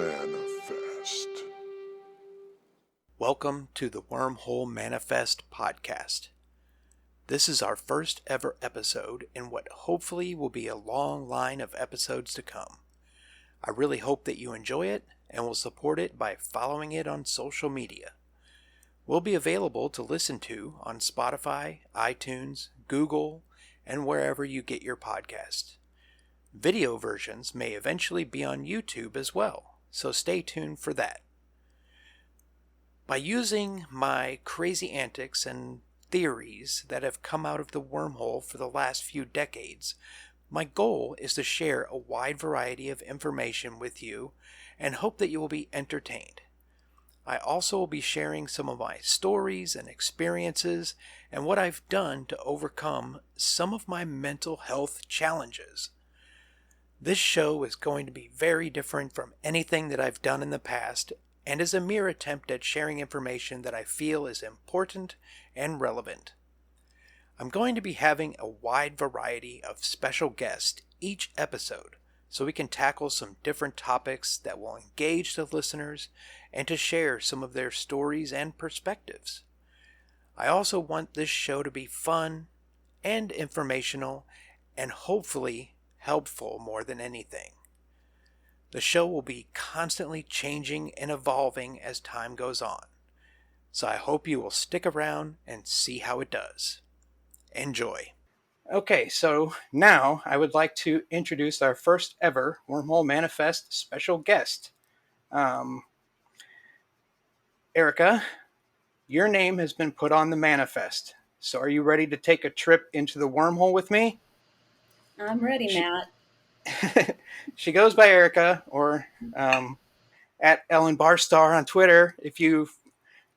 Manifest. Welcome to the Wormhole Manifest podcast. This is our first ever episode in what hopefully will be a long line of episodes to come. I really hope that you enjoy it and will support it by following it on social media. We'll be available to listen to on Spotify, iTunes, Google, and wherever you get your podcasts. Video versions may eventually be on YouTube as well, so stay tuned for that. By using my crazy antics and theories that have come out of the wormhole for the last few decades, my goal is to share a wide variety of information with you and hope that you will be entertained. I also will be sharing some of my stories and experiences and what I've done to overcome some of my mental health challenges. This show is going to be very different from anything that I've done in the past and is a mere attempt at sharing information that I feel is important and relevant. I'm going to be having a wide variety of special guests each episode so we can tackle some different topics that will engage the listeners and to share some of their stories and perspectives. I also want this show to be fun and informational and hopefully helpful more than anything. The show will be constantly changing and evolving as time goes on, so I hope you will stick around and see how it does. Enjoy. Okay, so now I would like to introduce our first ever Wormhole Manifest special guest. Erica, your name has been put on the manifest, so are you ready to take a trip into the wormhole with me? I'm ready, Matt. She goes by Erica, or at Ellen Barstar on Twitter. If you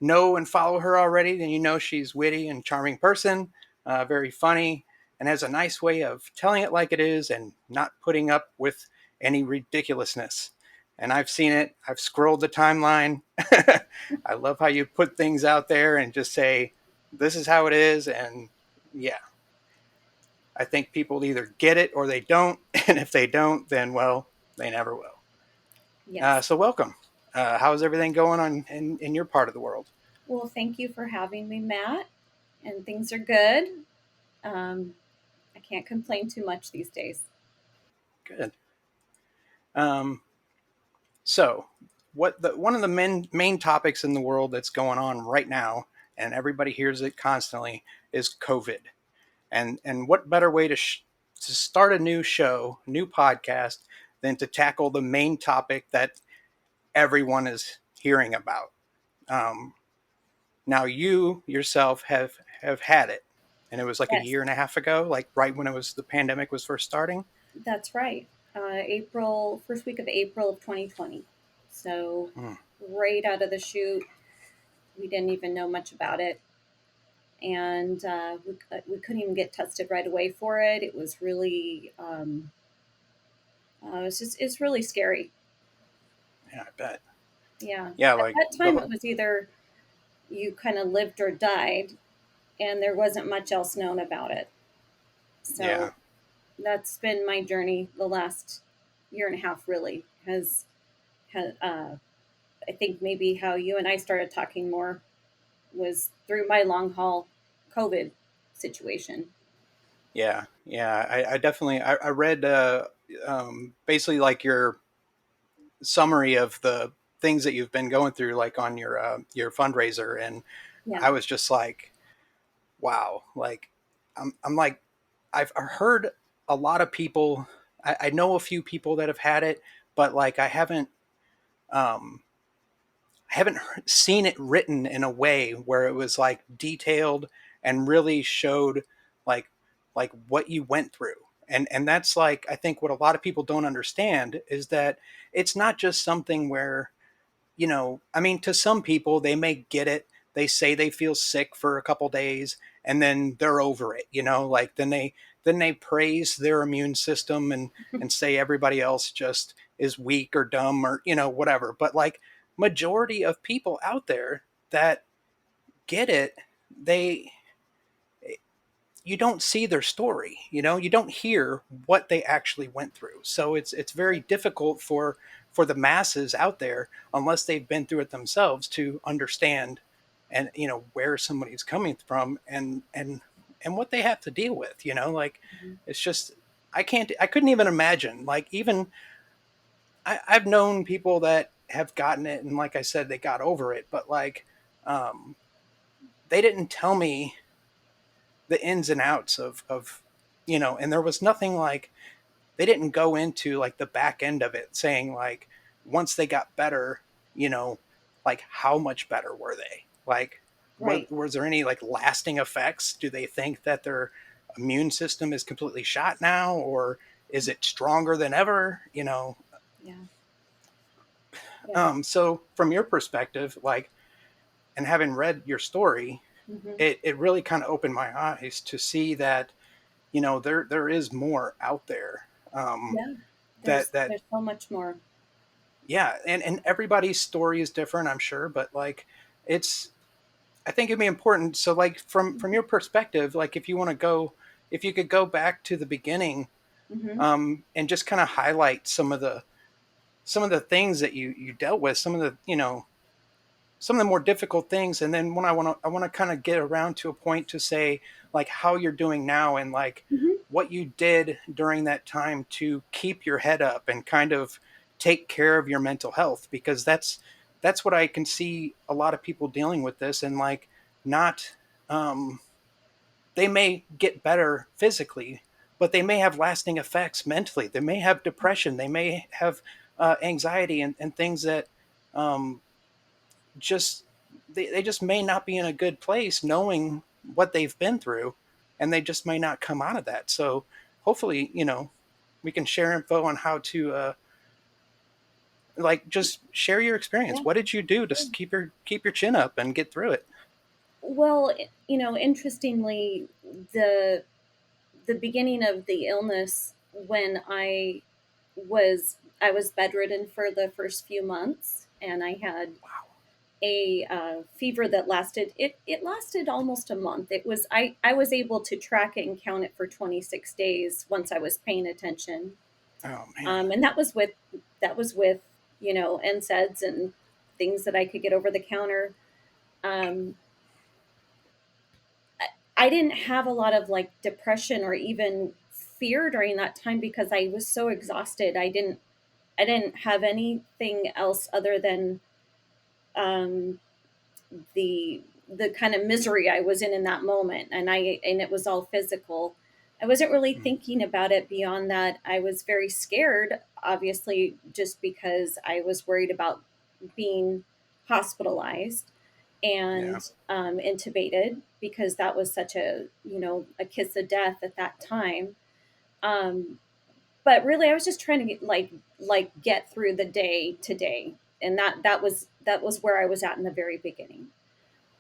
know and follow her already, then you know she's witty and charming person, very funny, and has a nice way of telling it like it is and not putting up with any ridiculousness. And I've seen it. I've scrolled the timeline. I love how you put things out there and just say, this is how it is. And yeah, I think people either get it or they don't. And if they don't, then, well, they never will. Yes. So welcome. How's everything going on in your part of the world? Well, thank you for having me, Matt. And things are good. I can't complain too much these days. Good. So one of the main topics in the world that's going on right now, and everybody hears it constantly, is COVID. And what better way to start a new show, new podcast, than to tackle the main topic that everyone is hearing about. Now you yourself have had it, and it was like Yes. a year and a half ago, like right when the pandemic was first starting. That's right. First week of April of 2020. So right out of the chute, we didn't even know much about it. And we couldn't even get tested right away for it. It was really, it's really scary. Yeah, I bet. Yeah. Yeah, At like that time, it was either you kind of lived or died, and there wasn't much else known about it. So yeah. That's been my journey the last year and a half, really. I think maybe how you and I started talking more was through my long haul COVID situation. Yeah. I definitely I read basically like your summary of the things that you've been going through, like on your fundraiser, and Yeah. I was just like, wow, like I'm like, I've heard a lot of people. I know a few people that have had it, but like I haven't seen it written in a way where it was like detailed and really showed like what you went through. And that's like, I think what a lot of people don't understand is that it's not just something where, I mean, to some people, they may get it. They say they feel sick for a couple days and then they're over it, like then they praise their immune system and say everybody else just is weak or dumb or, whatever. But like majority of people out there that get it, you don't see their story, you don't hear what they actually went through. So it's very difficult for for the masses out there unless they've been through it themselves to understand and where somebody's coming from and what they have to deal with. Like Mhm. it's just I couldn't even imagine. Like even I've known people that have gotten it, and like I said, they got over it, but like um, they didn't tell me the ins and outs of and there was nothing like they didn't go into like the back end of it saying like once they got better, you know, like how much better were they? Like Right. was there any like lasting effects? Do they think that their immune system is completely shot now, or is it stronger than ever? Yeah. Yeah. So from your perspective, like, and having read your story, Hmm. it really kind of opened my eyes to see that there is more out there. Yeah. That There's so much more. Yeah, and everybody's story is different, I'm sure, but like it's I think it'd be important. So like from your perspective, like if you could go back to the beginning, Hmm. and just kind of highlight some of the things that you dealt with, some of the more difficult things, and then when I want to kind of get around to a point to say like how you're doing now and like Hmm. what you did during that time to keep your head up and kind of take care of your mental health, because that's what I can see a lot of people dealing with this, and like not um they may get better physically, but they may have lasting effects mentally. They may have depression, they may have anxiety and things that um just they just may not be in a good place knowing what they've been through, and they just may not come out of that. So hopefully we can share info on how to like just share your experience. Yeah. What did you do to keep your chin up and get through it? Well, interestingly, the the beginning of the illness, when I was bedridden for the first few months, and I had a fever that lasted. It lasted almost a month. I was able to track it and count it for 26 days once I was paying attention. Oh man. And that was with NSAIDs and things that I could get over the counter. Um, I didn't have a lot of like depression or even fear during that time because I was so exhausted. I didn't have anything else other than um, the kind of misery I was in that moment, and it was all physical. I wasn't really Mm, thinking about it beyond that. I was very scared, obviously, just because I was worried about being hospitalized yeah. and intubated, because that was such a kiss of death at that time. Um, but really, I was just trying to get through the day to day, and that was where I was at in the very beginning.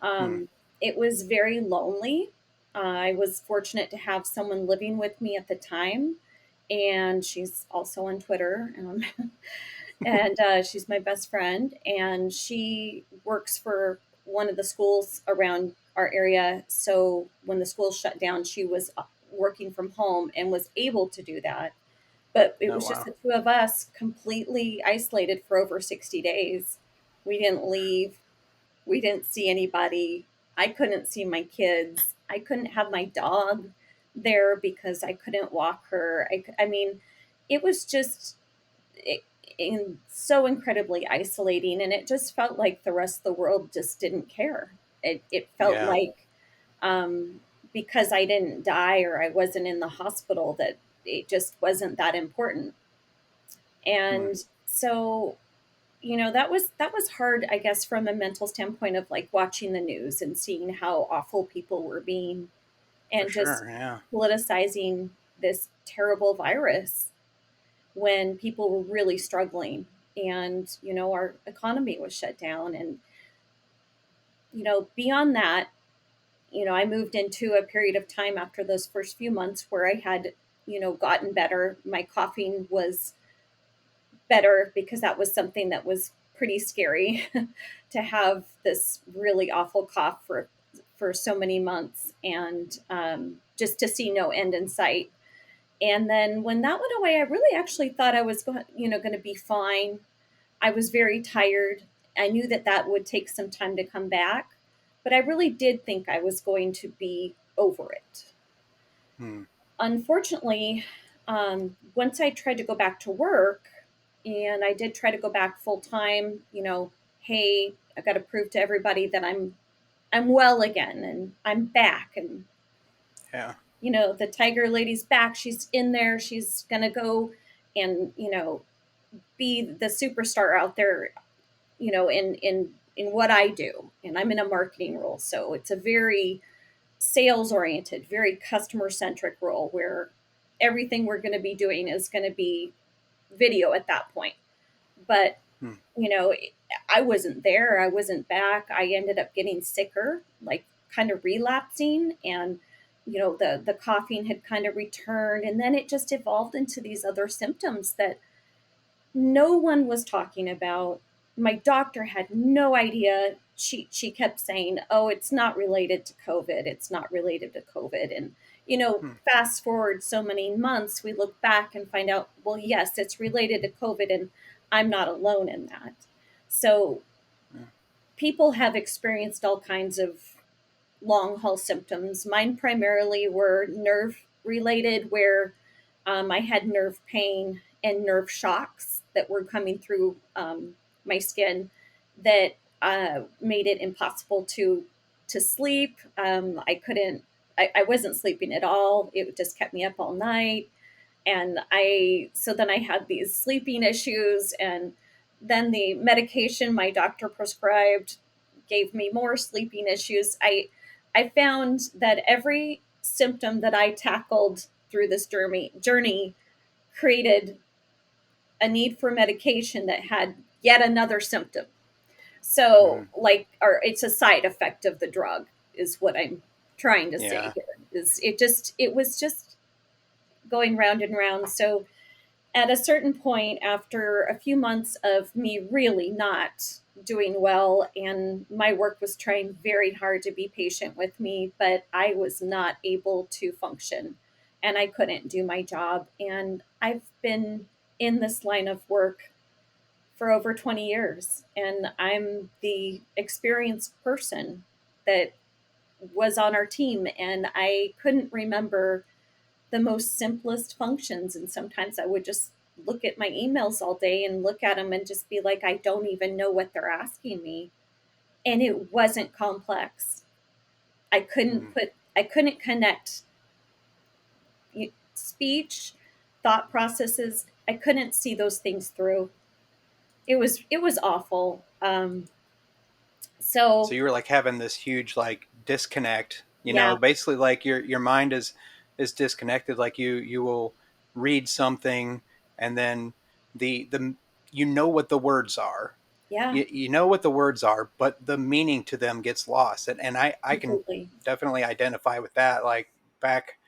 Mm, It was very lonely. I was fortunate to have someone living with me at the time, and she's also on Twitter, and she's my best friend, and she works for one of the schools around our area. So when the school shut down, she was working from home and was able to do that. But it oh was just wow. the two of us, completely isolated for over 60 days. We didn't leave. We didn't see anybody. I couldn't see my kids. I couldn't have my dog there because I couldn't walk her. I mean, it was just it, so incredibly isolating, and it just felt like the rest of the world just didn't care. It felt Yeah. like because I didn't die or I wasn't in the hospital, that it just wasn't that important. Mm, And so that was hard, I guess, from a mental standpoint of like watching the news and seeing how awful people were being, for and just sure. Yeah. politicizing this terrible virus when people were really struggling, and our economy was shut down. And beyond that, I moved into a period of time after those first few months where I had gotten better. My coughing was better because that was something that was pretty scary to have this really awful cough for so many months, and just to see no end in sight. And then when that went away, I really actually thought I was going to be fine. I was very tired. I knew that that would take some time to come back, but I really did think I was going to be over it. Hmm. Unfortunately, once I tried to go back to work, and I did try to go back full time, hey, I got to prove to everybody that I'm well again and I'm back, and Yeah. the tiger lady's back. She's in there. She's gonna go and be the superstar out there, in what I do. And I'm in a marketing role, so it's a very sales oriented, very customer centric role where everything we're going to be doing is going to be video at that point. But Hmm. you know, I wasn't there. I wasn't back. I ended up getting sicker, like kind of relapsing, and the coughing had kind of returned, and then it just evolved into these other symptoms that no one was talking about. My doctor had no idea. She kept saying, "Oh, it's not related to COVID. It's not related to COVID." And Hmm. fast forward so many months, we look back and find out, well, yes, it's related to COVID, and I'm not alone in that. So Yeah. people have experienced all kinds of long haul symptoms. Mine primarily were nerve related, where I had nerve pain and nerve shocks that were coming through my skin that made it impossible to sleep. I couldn't. I wasn't sleeping at all. It just kept me up all night, and then I had these sleeping issues, and then the medication my doctor prescribed gave me more sleeping issues. I found that every symptom that I tackled through this journey created a need for medication that had yet another symptom. So, Hmm. like, or it's a side effect of the drug, is what I'm trying to say Yeah. here. Is it was just going round and round. So at a certain point, after a few months of me really not doing well, and my work was trying very hard to be patient with me, but I was not able to function and I couldn't do my job. And I've been in this line of work for over 20 years, and I'm the experienced person that was on our team, and I couldn't remember the most simplest functions. And sometimes I would just look at my emails all day and look at them and just be like, I don't even know what they're asking me. And it wasn't complex. Hmm. I couldn't connect speech, thought processes. I couldn't see those things through. It was awful. So So you were like having this huge like disconnect, yeah, basically like your mind is disconnected. Like you will read something and then the you know what the words are. yeah, You know what the words are, but the meaning to them gets lost. And I can completely. definitely identify with that. Like back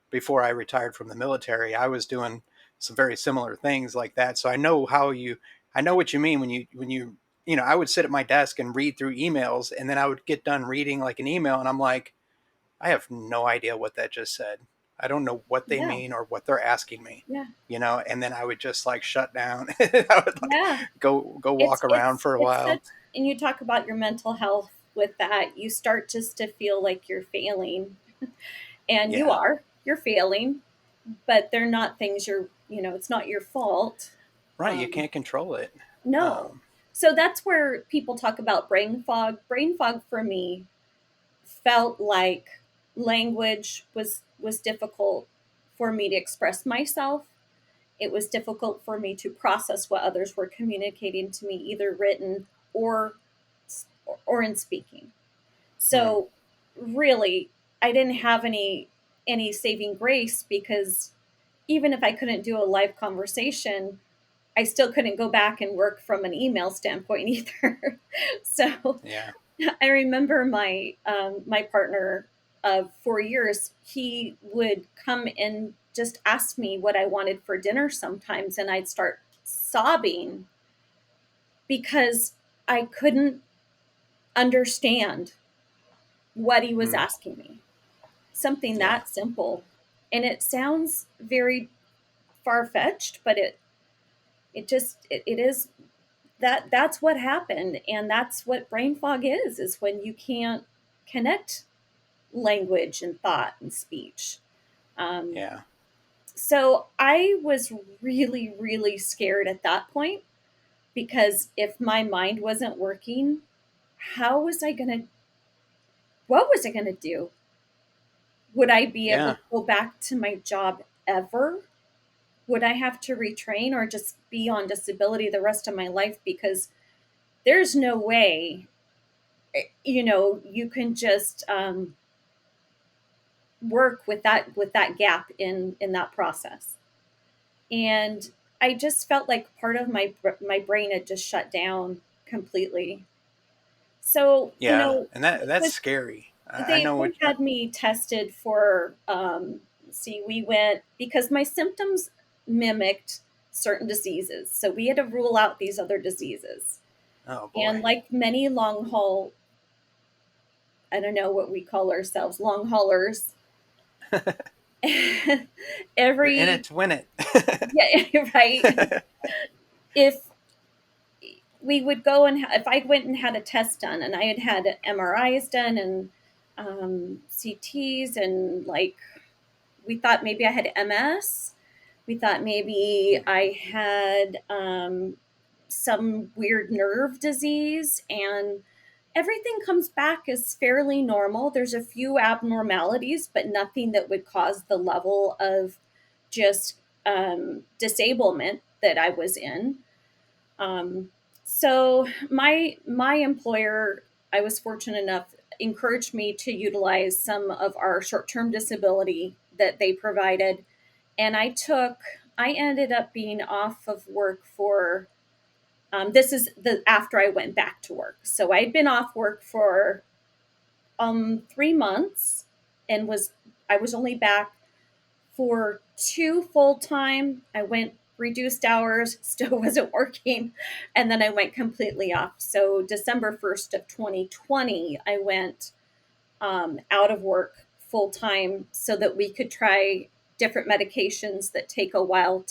before I retired from the military, I was doing some very similar things like that. So I know what you mean when I would sit at my desk and read through emails, and then I would get done reading like an email, and I'm like, I have no idea what that just said. I don't know what they Yeah, mean or what they're asking me, yeah, and then I would just like shut down. I would like yeah. go It's walk around it's for a it's while. such, and you talk about your mental health with that. You start just to feel like you're failing, and Yeah, you're failing, but they're not things it's not your fault. right. You Um, can't control it. no. Um, So that's where people talk about brain fog. Brain fog for me felt like language was difficult for me to express myself. It was difficult for me to process what others were communicating to me, either written or or in speaking. hmm, So really, I didn't have any saving grace, because even if I couldn't do a live conversation, I still couldn't go back and work from an email standpoint either. So yeah. I remember my partner of 4 years. He would come and just ask me what I wanted for dinner sometimes, and I'd start sobbing because I couldn't understand what he was Hmm, asking me. Something yeah. that simple, and it sounds very far fetched, but it is that's what happened, and that's what brain fog is when you can't connect language and thought and speech. Um, Yeah. so I was really, really scared at that point, because if my mind wasn't working, how was I going to, what was I going to do? Would I be able Yeah. to go back to my job ever? Would I have to retrain or just be on disability the rest of my life? Because there's no way, you can just work with that gap in that process. And I just felt like part of my brain had just shut down completely. So, Yeah. And that's with scary. I they know what. they had me tested for see, we went because my symptoms mimicked certain diseases. So we had to rule out these other diseases. Oh boy. And like many long haul, I don't know what we call ourselves, long haulers. You're in Every it to win it. yeah, right. If we would go and if I went and had a test done, and I had had MRIs done and CTs, and like we thought maybe I had MS. We thought maybe I had some weird nerve disease, and everything comes back as fairly normal. There's a few abnormalities, but nothing that would cause the level of just disablement that I was in. Um, so my employer, I was fortunate enough, encouraged me to utilize some of our short-term disability that they provided, and I ended up being off of work for this is the after I went back to work. So I'd been off work for 3 months, and I was only back for 2 full time. I went reduced hours, still wasn't working, and then I went completely off. So December 1st of 2020, I went out of work full time so that we could try different medications that take a while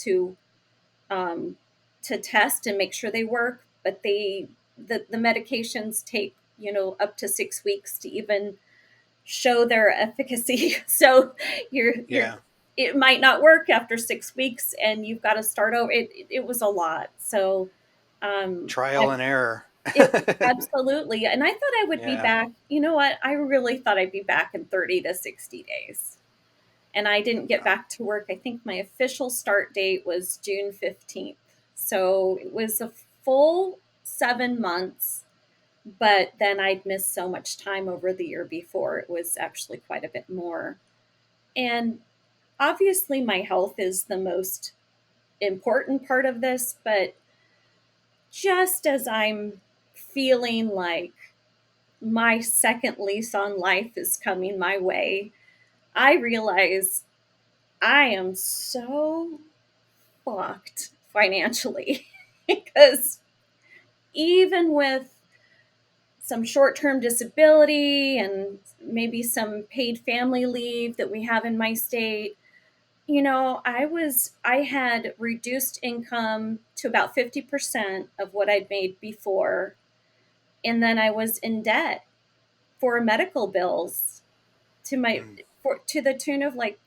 um, to test and make sure they work. But the medications take up to 6 weeks to even show their efficacy. So you're Yeah. it might not work after 6 weeks, and you've got to start over. It was a lot. So Trial I and error. it absolutely, and I thought I would be Yeah. back. You know what? I really thought I'd be back in 30 to 60 days. And I didn't get Oh, back to work. I think my official start date was June 15th. So it was a full 7 months, but then I'd missed so much time over the year before. It was actually quite a bit more. And obviously, my health is the most important part of this, but just as I'm feeling like my second lease on life is coming my way, I realize I am so fucked financially because even with some short term disability and maybe some paid family leave that we have in my state, I had reduced income to about 50% of what I'd made before. And then I was in debt for medical bills mm, to the tune of like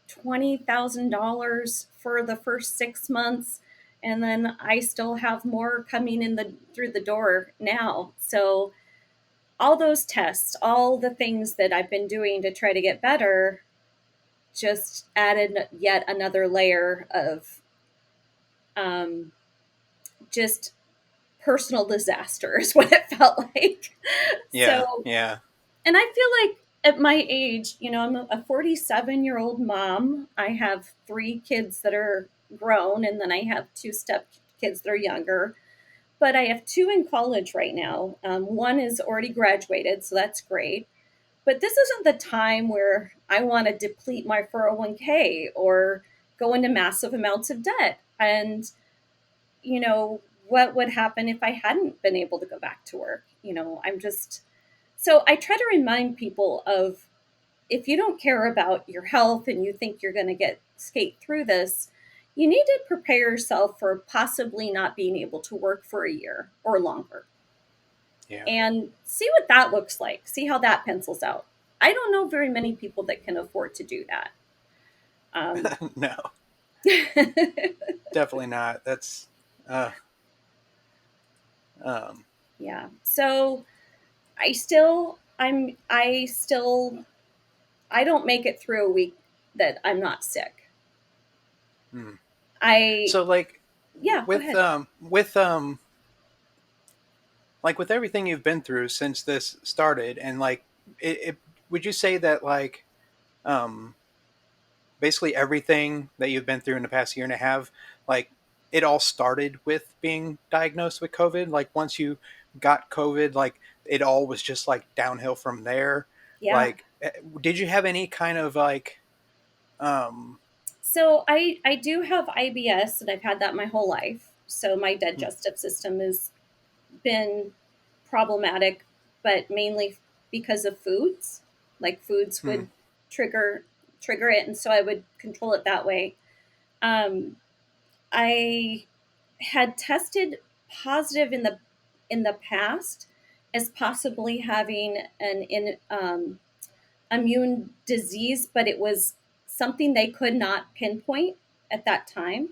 $20,000 for the first 6 months, and then I still have more coming in the through the door now. So all those tests, all the things that I've been doing to try to get better, just added yet another layer of um, just personal disaster is what it felt like. yeah. So, Yeah. and I feel like at my age, I'm a 47-year-old mom. I have 3 kids that are grown, and then I have 2 step kids that are younger. But I have 2 in college right now. One is already graduated, so that's great. But this isn't the time where I want to deplete my 401k or go into massive amounts of debt. And, you know, what would happen if I hadn't been able to go back to work? So I try to remind people of, if you don't care about your health and you think you're going to get skate through this, you need to prepare yourself for possibly not being able to work for a year or longer Yeah. and see what that looks like. See how that pencils out. I don't know very many people that can afford to do that. Um, No, definitely not. That's uh um yeah. So I still, I don't make it through a week that I'm not sick. hmm. I, So like yeah, go ahead. like with everything you've been through since this started, and like it would you say that like um basically everything that you've been through in the past year and a half, like it all started with being diagnosed with COVID? Like once you got COVID, like it all was just like downhill from there. Yeah. Like did you have any kind of like um So I do have IBS and I've had that my whole life. So my hmm, digestive system has been problematic, but mainly because of foods. Like foods hmm, would trigger trigger it, and so I would control it that way. Um, I had tested positive in the past as possibly having an immune disease, but it was something they could not pinpoint at that time.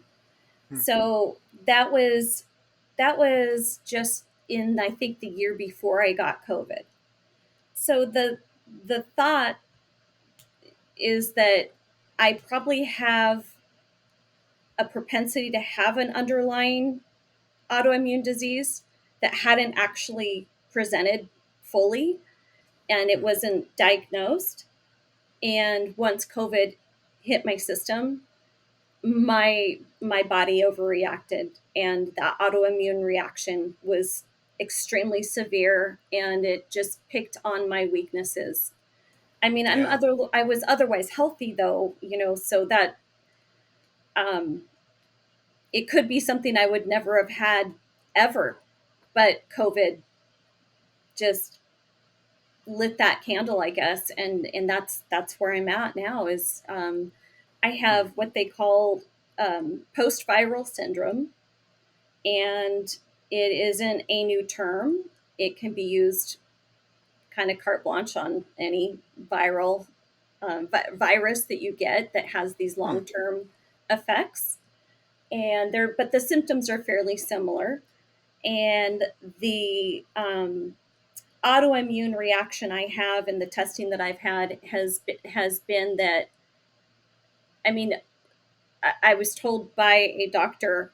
hmm, So that was just in, I think, the year before I got COVID. So the thought is that I probably have a propensity to have an underlying autoimmune disease that hadn't actually presented fully and it hmm. wasn't diagnosed. And once COVID hit my system, my body overreacted and that autoimmune reaction was extremely severe and it just picked on my weaknesses. I mean, Yeah. I was otherwise healthy though, so that um, it could be something I would never have had ever, but COVID just lit that candle, I guess, and that's where I'm at now. Is I Hmm. have what they call post viral syndrome, and it isn't a new term. It can be used kind of carte blanche on any viral virus that you get that has these Hmm. long term effects. And but the symptoms are fairly similar. And the autoimmune reaction I have and the testing that I've had has been that, I mean, I was told by a doctor,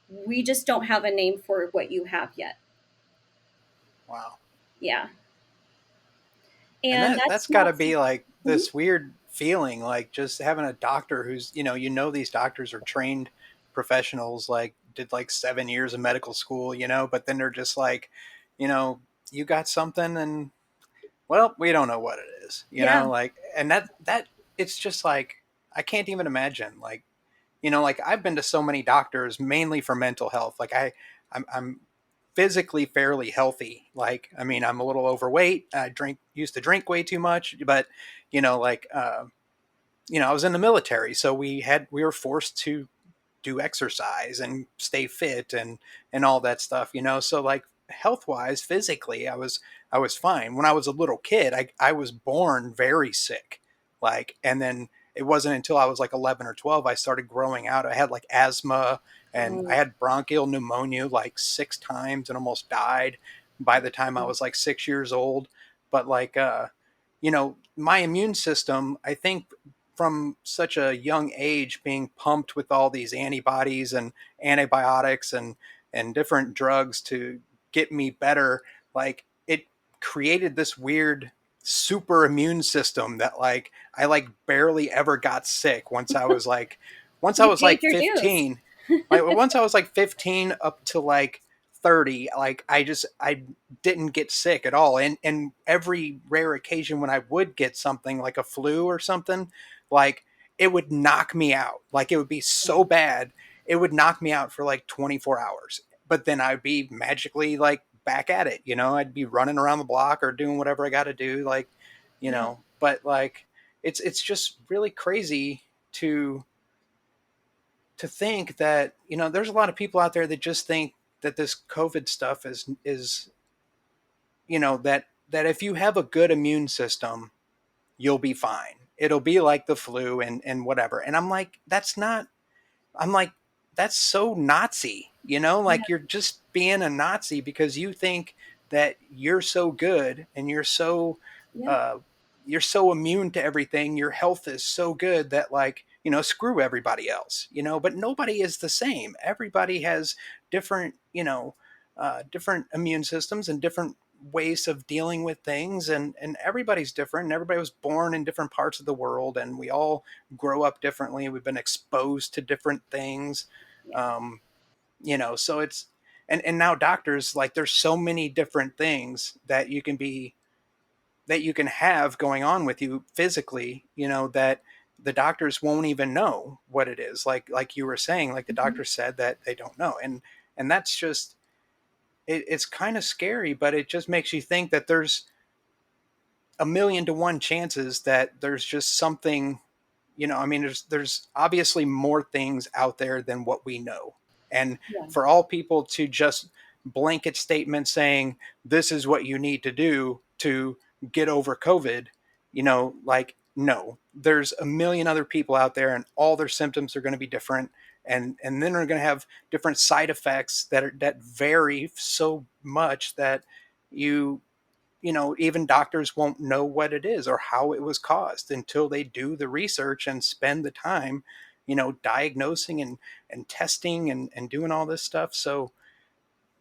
we just don't have a name for what you have yet. Wow. Yeah. And And that's that's got to not. be like Mhm. this weird feeling, like just having a doctor who's, these doctors are trained professionals, like did like 7 years of medical school, but then they're just like, you know, you got something and well, we don't know what it is, Yeah. like, and that it's just like, I can't even imagine, like, like I've been to so many doctors mainly for mental health. Like I'm physically fairly healthy. Like, I mean, I'm a little overweight. I used to drink way too much, but like, I was in the military, so we were forced to do exercise and stay fit and all that stuff, so like health wise, physically, I was fine. When I was a little kid, I was born very sick, like, and then it wasn't until I was like 11 or 12 I started growing out. I had like asthma and I Oh, had bronchial pneumonia like 6 times and almost died by the time I mm, was like 6 years old. But like my immune system, I think, from such a young age, being pumped with all these antibodies and antibiotics and different drugs to get me better, like it created this weird super immune system that like I like barely ever got sick once I you was paid like your dues. 15. Like once I was like 15 up to like 30, like I didn't get sick at all. And every rare occasion when I would get something like a flu or something, like it would knock me out. Like it would be so bad, it would knock me out for like 24 hours. But then I'd be magically like back at it, I'd be running around the block or doing whatever I got to do, like, Yeah. but like it's just really crazy to to think that, there's a lot of people out there that just think that this COVID stuff is that if you have a good immune system, you'll be fine. It'll be like the flu and whatever. And I'm like, that's so Nazi, Yeah. like you're just being a Nazi because you think that you're so good and Yeah. uh, you're so immune to everything. Your health is so good that, like, screw everybody else, but nobody is the same. Everybody has different, different immune systems and different ways of dealing with things, and everybody's different, and everybody was born in different parts of the world, and we all grow up differently. We've been exposed to different things. Yeah. um, so it's, and now doctors, like, there's so many different things that you can have going on with you physically, that the doctors won't even know what it is. Like you were saying, like the Mhm. doctor said that they don't know. And that's just, it's kind of scary, but it just makes you think that there's a million to one chances that there's just something, I mean, there's obviously more things out there than what we know. And Yeah. for all people to just blanket statement saying this is what you need to do to get over COVID, like, no, there's a million other people out there, and all their symptoms are going to be different, and then they're going to have different side effects that vary so much that you even doctors won't know what it is or how it was caused until they do the research and spend the time, diagnosing and testing and doing all this stuff. So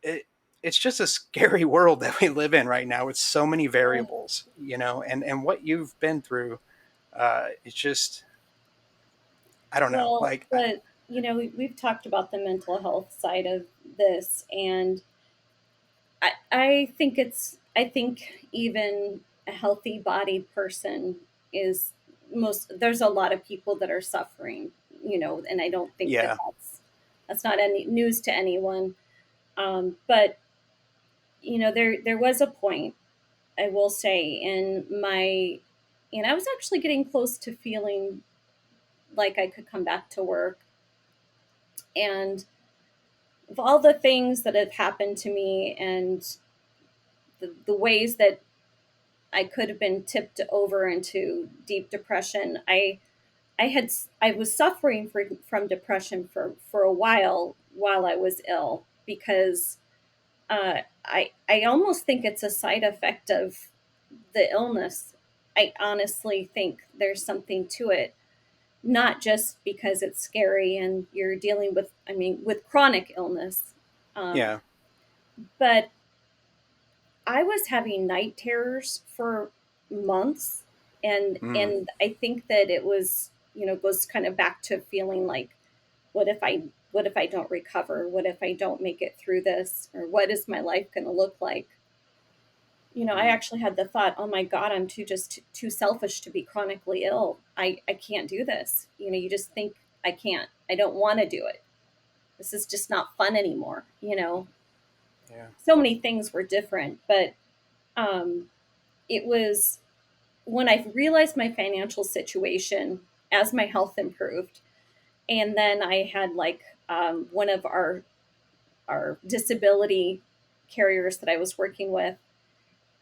it, it's just a scary world that we live in right now with so many Yeah. variables, and what you've been through, it's just, I don't know. Well, Like, but we've talked about the mental health side of this, and I think even a healthy bodied person is there's a lot of people that are suffering, and I don't think that yeah. that's not any news to anyone. But there was a point, I will say, in my, and I was actually getting close to feeling like I could come back to work. And of all the things that have happened to me and the ways that I could have been tipped over into deep depression, I was suffering from depression for a while I was ill, because I almost think it's a side effect of the illness. I honestly think there's something to it, not just because it's scary and you're dealing with, I mean, with chronic illness. Um, Yeah. but I was having night terrors for months, and Mm, and I think that it was, goes kind of back to feeling like, what if I what if I don't recover? What if I don't make it through this? Or what is my life going to look like? I mm, actually had the thought, oh my God, I'm too selfish to be chronically ill. I can't do this. You just think, I can't. I don't want to do it. This is just not fun anymore. yeah. So many things were different, but um, it was when I realized my financial situation as my health improved, and then I had, like, one of our disability carriers that I was working with,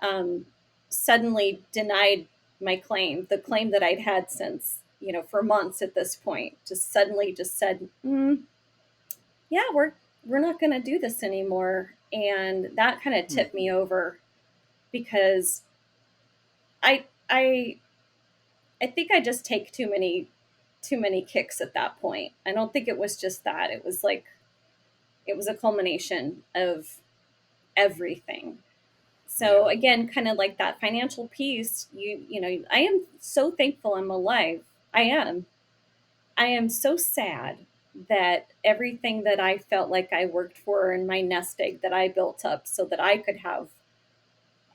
um, suddenly denied my claim, the claim that I'd had since, for months at this point, just suddenly just said, yeah, we're not going to do this anymore. And that kind of Mm, tipped me over, because I I I think I just take too many kicks at that point. I don't think it was just that. It was like, it was a culmination of everything. So yeah. again, kind of like that financial piece, I am so thankful I'm alive. I am. I am so sad that everything that I felt like I worked for in my nest egg that I built up so that I could have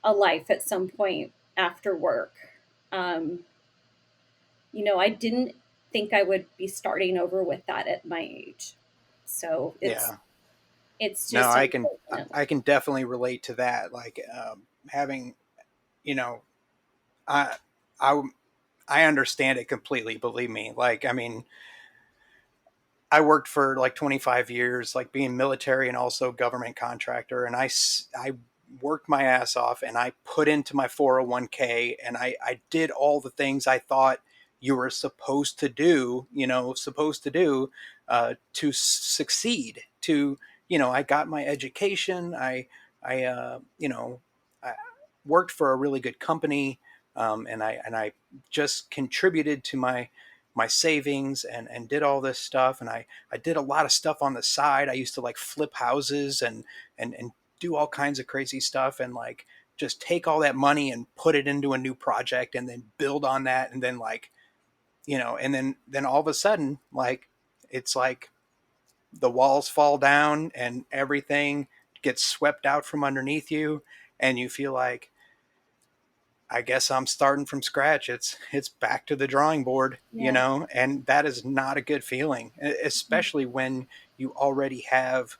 a life at some point after work. Um, I didn't think I would be starting over with that at my age. So it's Yeah. it's No, just I unfortunate. I can definitely relate to that. Like, having, you know, I I I understand it completely. Believe me. Like, I mean, I worked for like 25 years, like being military and also government contractor. And I worked my ass off and I put into my 401k and I did all the things I thought you were supposed to do, to succeed. I got my education. I worked for a really good company. And I just contributed to my savings and did all this stuff. And I did a lot of stuff on the side. I used to like flip houses and do all kinds of crazy stuff and like just take all that money and put it into a new project and then build on that. And then like, and then all of a sudden, like, it's like the walls fall down and everything gets swept out from underneath you. And you feel like, I guess I'm starting from scratch. It's back to the drawing board, Yeah. and that is not a good feeling, especially when you already have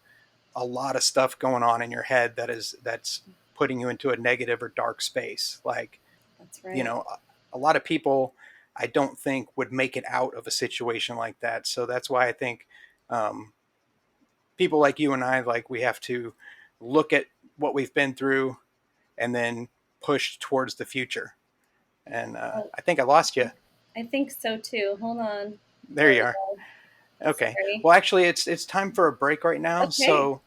a lot of stuff going on in your head that's putting you into a negative or dark space. Like, That's you right. know, a lot of people I don't think would make it out of a situation like that. So that's why I think um, people like you and I, like, we have to look at what we've been through and then push towards the future. And Oh, I think I lost you. I think so too. Hold on. There There you we are. go. Okay. Sorry. Well, actually, it's time for a break right now. Okay. So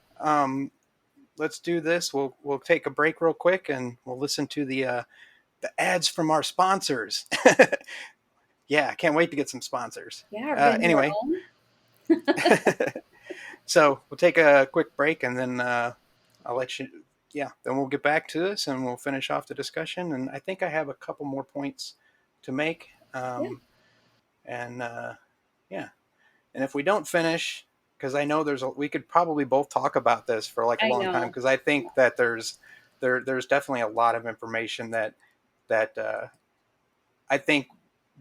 let's do this. We'll take a break real quick, and we'll listen to the ads from our sponsors. Yeah, I can't wait to get some sponsors. Yeah, bring your Anyway, own. so we'll take a quick break, and then I'll let you. Yeah, then we'll get back to this, and we'll finish off the discussion. And I think I have a couple more points to make. Yeah, And Yeah. And if we don't finish, because I know we could probably both talk about this for like a I long time, know. because I think that there's definitely a lot of information that I think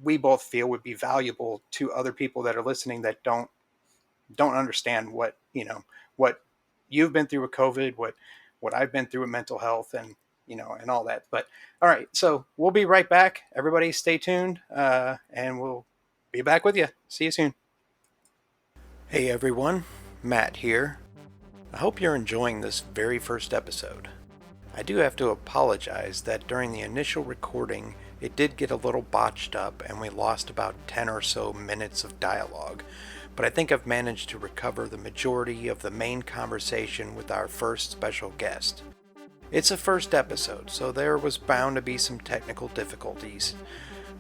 we both feel would be valuable to other people that are listening that don't understand what you've been through with COVID, what I've been through with mental health, and all that. But all right, so we'll be right back. Everybody, stay tuned, and we'll be back with you. See you soon. Hey everyone, Matt here. I hope you're enjoying this very first episode. I do have to apologize that during the initial recording, it did get a little botched up and we lost about 10 or so minutes of dialogue, but I think I've managed to recover the majority of the main conversation with our first special guest. It's a first episode, so there was bound to be some technical difficulties,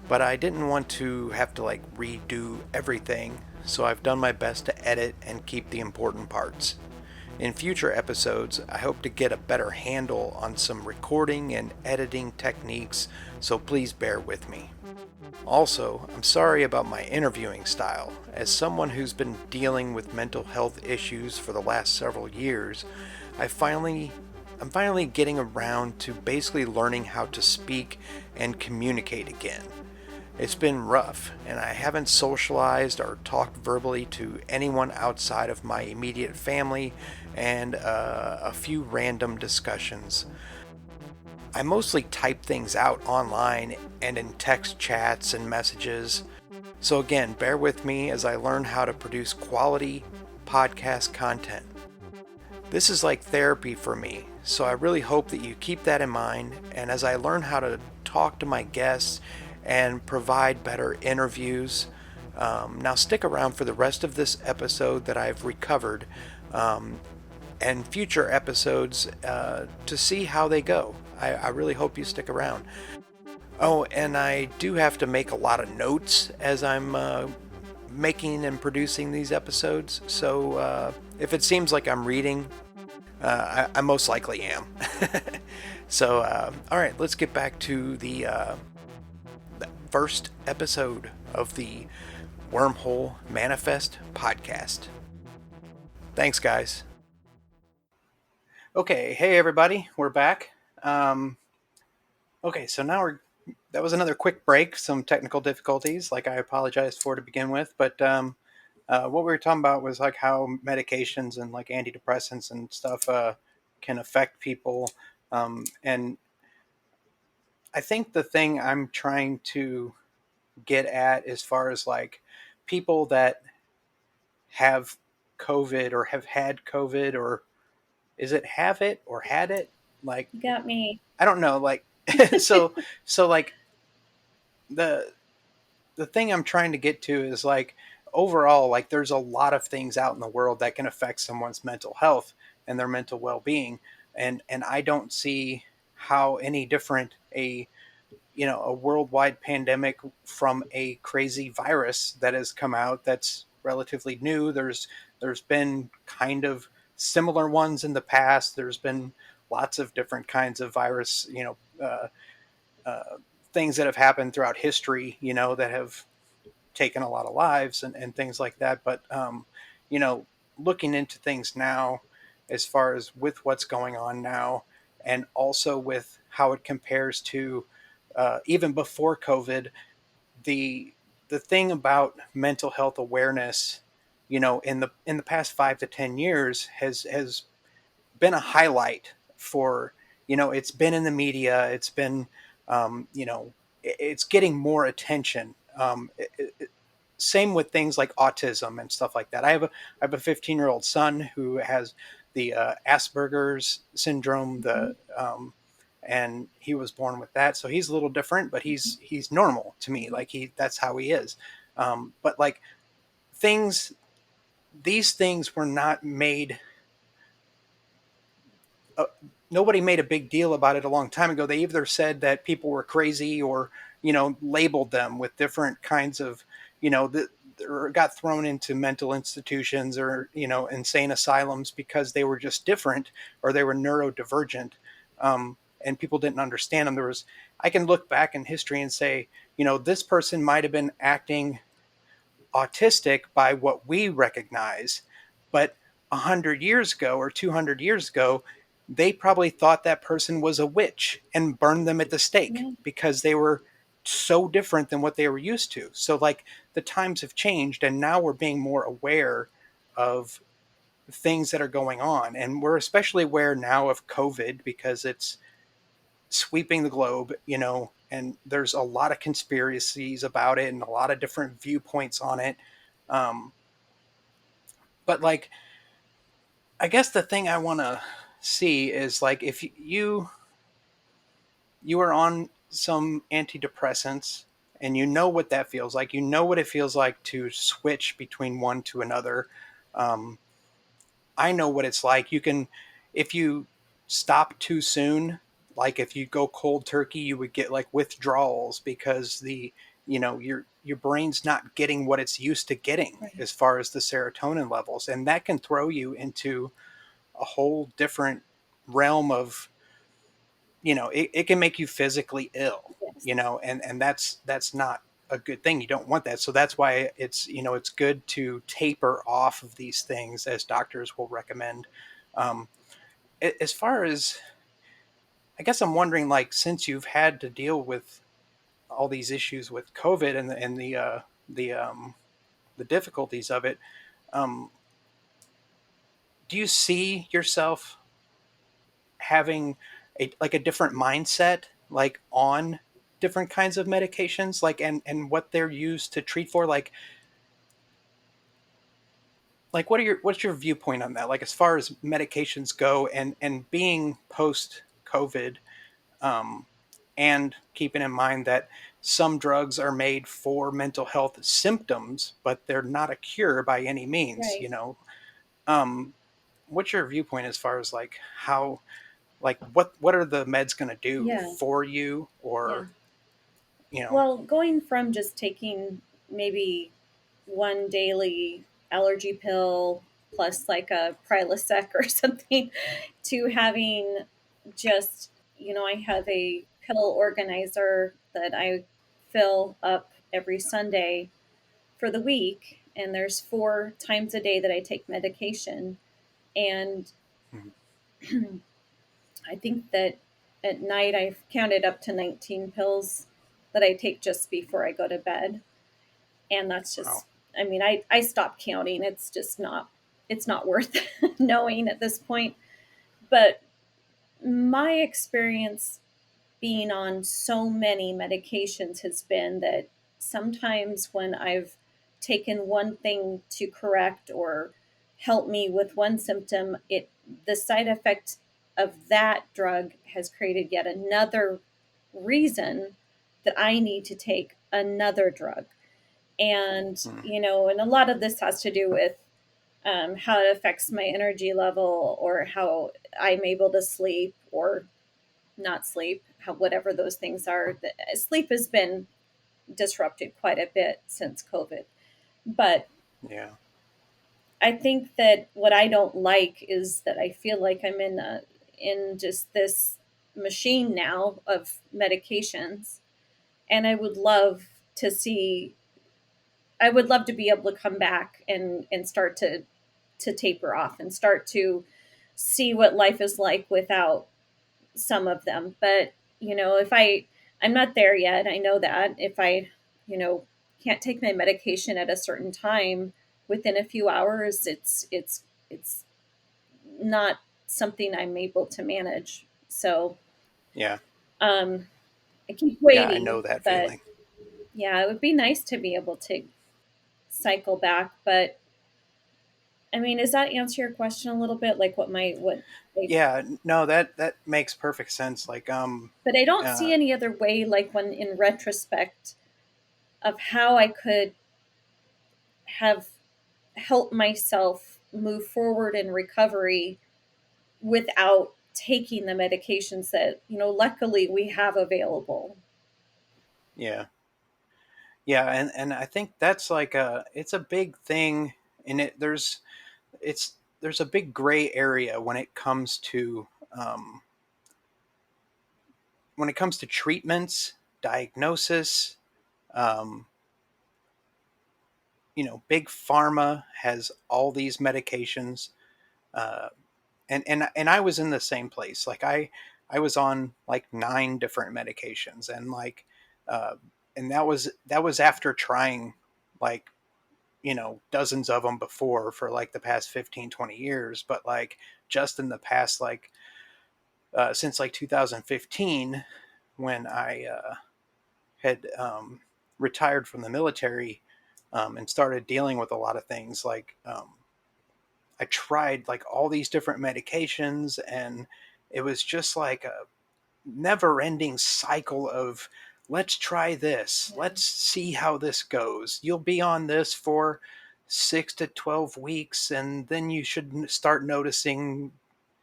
but I didn't want to have to like redo everything, so I've done my best to edit and keep the important parts. In future episodes, I hope to get a better handle on some recording and editing techniques, so please bear with me. Also, I'm sorry about my interviewing style. As someone who's been dealing with mental health issues for the last several years, I'm finally getting around to basically learning how to speak and communicate again. It's been rough, and I haven't socialized or talked verbally to anyone outside of my immediate family and a few random discussions. I mostly type things out online and in text chats and messages. So, again, bear with me as I learn how to produce quality podcast content. This is like therapy for me, so I really hope that you keep that in mind. And as I learn how to talk to my guests and provide better interviews, now stick around for the rest of this episode that I've recovered, and future episodes to see how they go. I really hope you stick around. Oh, and I do have to make a lot of notes as I'm making and producing these episodes, so if it seems like I'm reading, I most likely am. So, all right, let's get back to the first episode of the Wormhole Manifest podcast. Thanks, guys. Okay, hey everybody, we're back. Okay, so now that was another quick break, some technical difficulties, like I apologized for to begin with, but what we were talking about was like how medications and like antidepressants and stuff can affect people. And I think the thing I'm trying to get at as far as like people that have COVID or have had COVID, or is it have it or had it? Like, You got me. I don't know. Like, so, so like the, the thing I'm trying to get to is like overall, like there's a lot of things out in the world that can affect someone's mental health and their mental well-being. And I don't see how any different a worldwide pandemic from a crazy virus that has come out that's relatively new. There's been kind of similar ones in the past. There's been lots of different kinds of virus, uh, things that have happened throughout history, that have taken a lot of lives and things like that. But you know, looking into things now, as far as with what's going on now, and also with how it compares to even before COVID, the the thing about mental health awareness, in the past 5 to 10 years has been a highlight for, it's been in the media, it's been, it's getting more attention. Same with things like autism and stuff like that. I have a 15-year-old son who has the Asperger's syndrome, Mhm. and he was born with that, so he's a little different, but he's normal to me. Like, that's how he is. But like, things these things were not made, uh, nobody made a big deal about it a long time ago. They either said that people were crazy, or labeled them with different kinds of, or got thrown into mental institutions, or insane asylums because they were just different, or they were neurodivergent. And people didn't understand them. I can look back in history and say, this person might have been acting autistic by what we recognize, but 100 years ago or 200 years ago, they probably thought that person was a witch and burned them at the stake Yeah. because they were so different than what they were used to. So, like, the times have changed, and now we're being more aware of things that are going on. And we're especially aware now of COVID because it's sweeping the globe, and there's a lot of conspiracies about it and a lot of different viewpoints on it. Um, but like, I guess the thing I want to see is like, if you are on some antidepressants and you know what that feels like, what it feels like to switch between one to another. Um, I know what it's like. If you stop too soon, like if you go cold turkey, you would get like withdrawals because your brain's not getting what it's used to getting Right. as far as the serotonin levels, and that can throw you into a whole different realm of, it can make you physically ill, Yes. and that's not a good thing. You don't want that. So that's why it's good to taper off of these things, as doctors will recommend. um, as far as, I guess I'm wondering, like, since you've had to deal with all these issues with COVID the the difficulties of it, um, do you see yourself having a different mindset, like, on different kinds of medications, like, and what they're used to treat for, like what's your viewpoint on that, like, as far as medications go, and being post COVID, um, and keeping in mind that some drugs are made for mental health symptoms, but they're not a cure by any means. Right. Um, what's your viewpoint as far as like how, like, what are the meds going to do Yeah. for you, Yeah. or you know Well, going from just taking maybe one daily allergy pill plus like a Prilosec or something to having just, I have a pill organizer that I fill up every Sunday for the week. And there's 4 times a day that I take medication. And Mhm. I think that at night I've counted up to 19 pills that I take just before I go to bed. And that's Wow. just, I mean, I stopped counting. It's not worth knowing at this point. But my experience being on so many medications has been that sometimes when I've taken one thing to correct or help me with one symptom, the side effect of that drug has created yet another reason that I need to take another drug. And, Mm. and a lot of this has to do with how it affects my energy level or how I'm able to sleep or not sleep, whatever those things are. Sleep has been disrupted quite a bit since COVID. But Yeah. I think that what I don't like is that I feel like I'm in just this machine now of medications, and to see I would love to be able to come back and start to taper off and start to see what life is like without some of them. But, if I'm not there yet, I know that if I, you know, can't take my medication at a certain time within a few hours, it's not something I'm able to manage. So, Yeah. um, I keep Yeah, I know waiting, that but feeling. yeah, it would be nice to be able to cycle back. But I mean, does that answer your question a little bit? Like Yeah, no, that makes perfect sense. Like, but I don't see uh, any other way, like when in retrospect, of how I could have helped myself move forward in recovery without taking the medications that, luckily we have available. yeah, yeah, and I think that's like it's a big thing, and there's a big gray area um, when it comes to treatments, diagnosis. Um, big pharma has all these medications, uh, and I was in the same place. Like I was on like 9 different medications, and like, uh, and that was after trying like dozens of them before for like the past 15, 20 years. But like just in the past, like since like 2015, when I had retired from the military, and started dealing with a lot of things, like I tried like all these different medications, and it was just like a never ending cycle of let's try this, Yeah. let's see how this goes. You'll be on this for 6 to 12 weeks, and then you should start noticing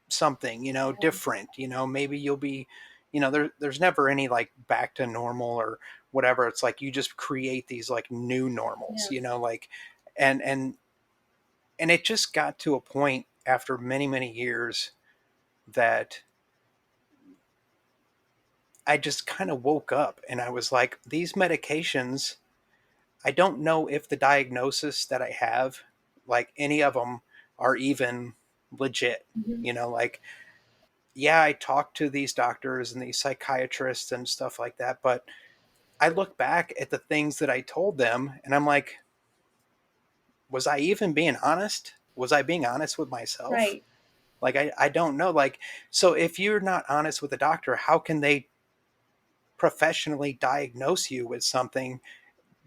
something Yeah. different. Maybe you'll be, there's never any like back to normal or whatever. It's like you just create these like new normals, Yeah. like, and and it just got to a point after many many years that I just kind of woke up and I was like, these medications, I don't know if the diagnosis that I have, like any of them, are even legit. Mhm. Like, yeah, I talked to these doctors and these psychiatrists and stuff like that, but I look back at the things that I told them and I'm like, was I even being honest? Was I being honest with myself? Right. Like, I don't know. Like, so if you're not honest with the doctor, how can they professionally diagnose you with something,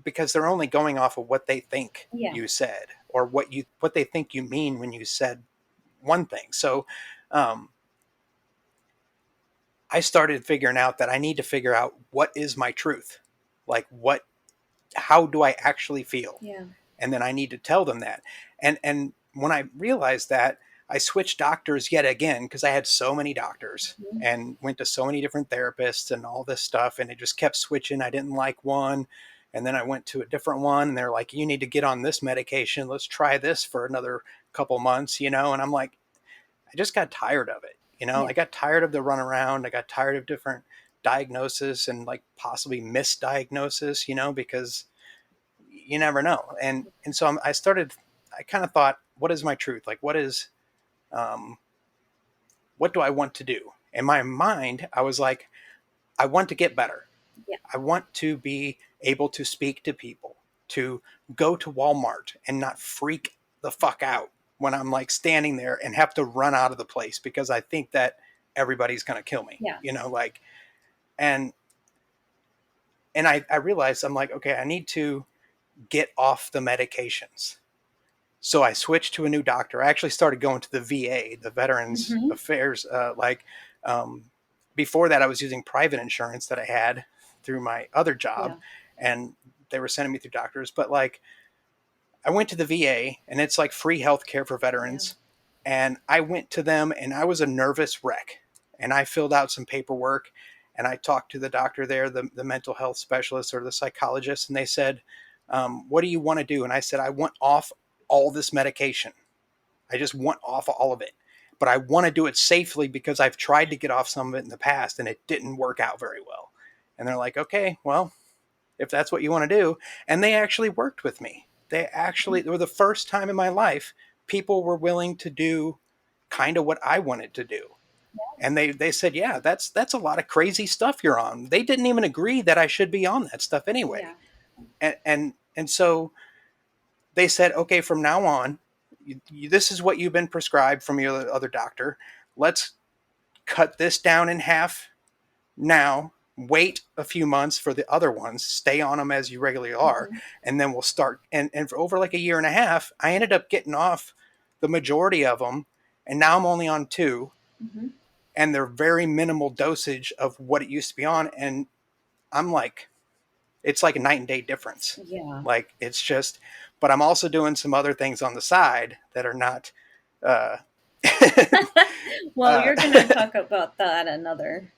because they're only going off of what they think Yeah. you said or what they think you mean when you said one thing. So um, I started figuring out that I need to figure out what is my truth, like how do I actually feel, Yeah. and then I need to tell them that. And when I realized that, I switched doctors yet again because I had so many doctors Mhm. and went to so many different therapists and all this stuff, and it just kept switching. I didn't like one, and then I went to a different one, and they're like, "You need to get on this medication. Let's try this for another couple months," and I'm like, I just got tired of it. Yeah. I got tired of the runaround. I got tired of different diagnosis and like possibly misdiagnosis, because you never know. And so I kind of thought, what is my truth? Like, um, what do I want to do? In my mind, I was like, I want to get better. Yeah. I want to be able to speak to people, to go to Walmart and not freak the fuck out when I'm like standing there and have to run out of the place because I think that everybody's going to kill me, Yeah. like, and I realized I'm like, okay, I need to get off the medications. So I switched to a new doctor. I actually started going to the VA, the Veterans Mm-hmm. Affairs. Um, Before that, I was using private insurance that I had through my other job, Yeah. and they were sending me through doctors. But like, I went to the VA, and it's like free health care for Yeah. veterans. And I went to them, and I was a nervous wreck. And I filled out some paperwork, and I talked to the doctor there, the mental health specialist or the psychologist, and they said, "What do you want to do?" And I said, "I want off all this medication. I just want off all of it. But I want to do it safely because I've tried to get off some of it in the past and it didn't work out very well." And they're like, "Okay, well, if that's what you want to do." And they actually worked with me. They were the first time in my life people were willing to do kind of what I wanted to do. And they said, "Yeah, that's a lot of crazy stuff you're on." They didn't even agree that I should be on that stuff Yeah. anyway. And so they said, "Okay, from now on, this is what you've been prescribed from your other doctor. Let's cut this down in half now. Wait a few months for the other ones. Stay on them as you regularly are, Mm-hmm. and then we'll start." And for over like a year and a half, I ended up getting off the majority of them, and now I'm only on two, Mm-hmm. and they're very minimal dosage of what it used to be on, and I'm like, it's like a night and day difference. Yeah. Like it's just, but I'm also doing some other things on the side that are not. Uh, Well, uh, you're gonna talk about that another.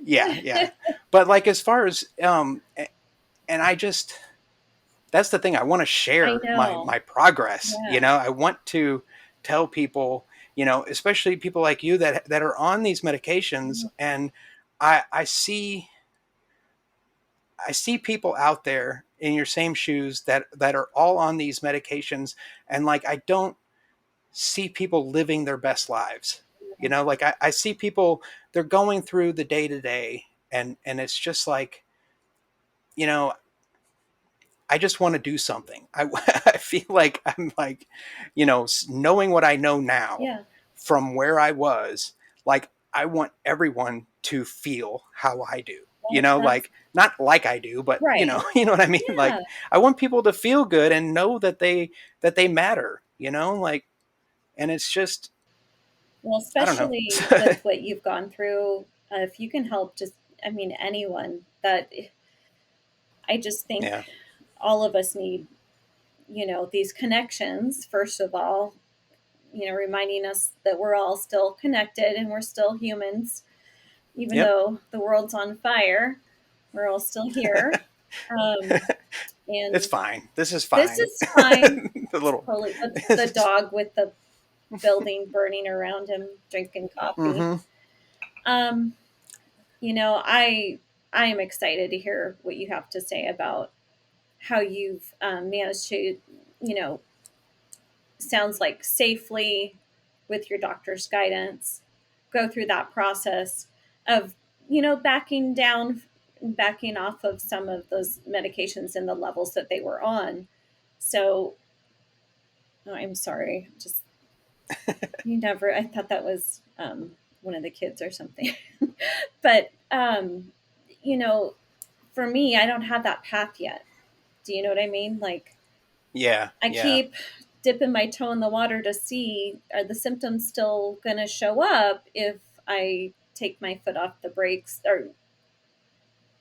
yeah, yeah. But like as far as and I just, that's the thing. I want to I share know. my progress. You Yeah. know, I want to tell people, you know, especially people like you that are on these medications, and I see people out there in your same shoes that are all on these medications, and like I don't see people living their best lives. You know, like I see people, they're going through the day to day, and it's just like, you know, I just want to do something. I feel like I'm like, you know, knowing what I know now Yeah. from where I was, like I want everyone to feel how I do. You Well, know, that's like not like I do, but you know, right. you know what I mean? Yeah. Like I want people to feel good and know that they matter, you know, like, and it's just, Well, I don't know. especially with what you've gone through, if you can help just, I mean, anyone that I just think Yeah. all of us need, these connections, first of all, reminding us that we're all still connected and we're still humans, even Yep. though the world's on fire, we're all still here. Um, It's and fine. This is this fine. is fine. The little. Totally. The dog with the building burning around him, drinking coffee. Mm-hmm. Um, I am excited to hear what you have to say about how you've managed to, you know, sounds like safely with your doctor's guidance, go through that process of, backing off of some of those medications and the levels that they were on. So, oh, I'm sorry, just I thought that was one of the kids or something. But, you know, for me, I don't have that path yet. Do you know what I mean? Like, Yeah. I Yeah. keep dipping my toe in the water to see, are the symptoms still going to show up if I take my foot off the brakes, or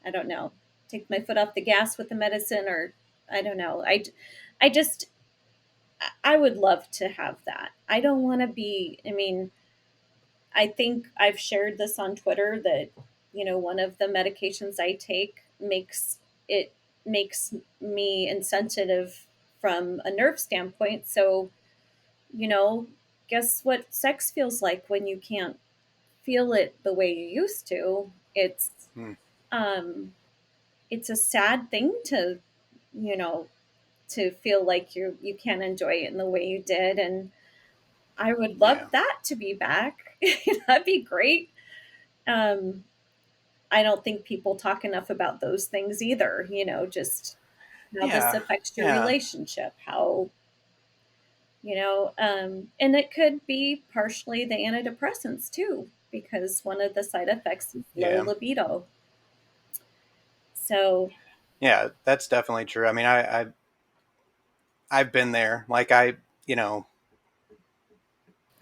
I don't know, take my foot off the gas with the medicine, or I don't know. I just, I would love to have that. I don't want to be, I mean, I think I've shared this on Twitter that, one of the medications I take it makes me insensitive from a nerve standpoint. So, you know, guess what sex feels like when you can't feel it the way you used to? Mm, Um it's a sad thing to, you know, to feel like you can't enjoy it in the way you did, and I would love yeah. that to be back. That'd be great. Um I don't think people talk enough about those things either, just how this Yeah. affects your Yeah. relationship, how, and it could be partially the antidepressants too, because one of the side effects is low Yeah. libido. So, Yeah. That's definitely true. I mean, I I've been there. Like you know,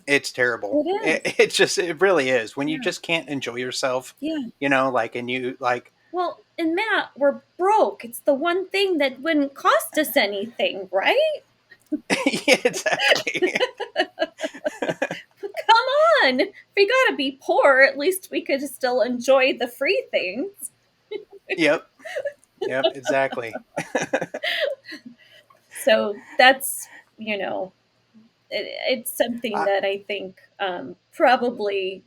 it's terrible. It is. It just, it really is. When you Yeah. just can't enjoy yourself, Yeah. like, and you like, Well, and Matt, we're broke. It's the one thing that wouldn't cost us anything, right? yeah, exactly. Come on. If we gotta be poor, at least we could still enjoy the free things. Yep. Yep. Exactly. So that's, it's something I, that I think probably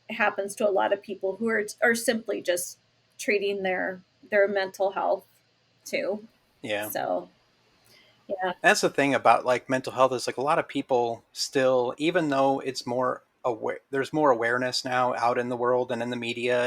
happens to a lot of people who are simply just treating their mental health too. yeah. So yeah, That's the thing about like mental health is like a lot of people still, even though it's more aware, there's more awareness now out in the world and in the media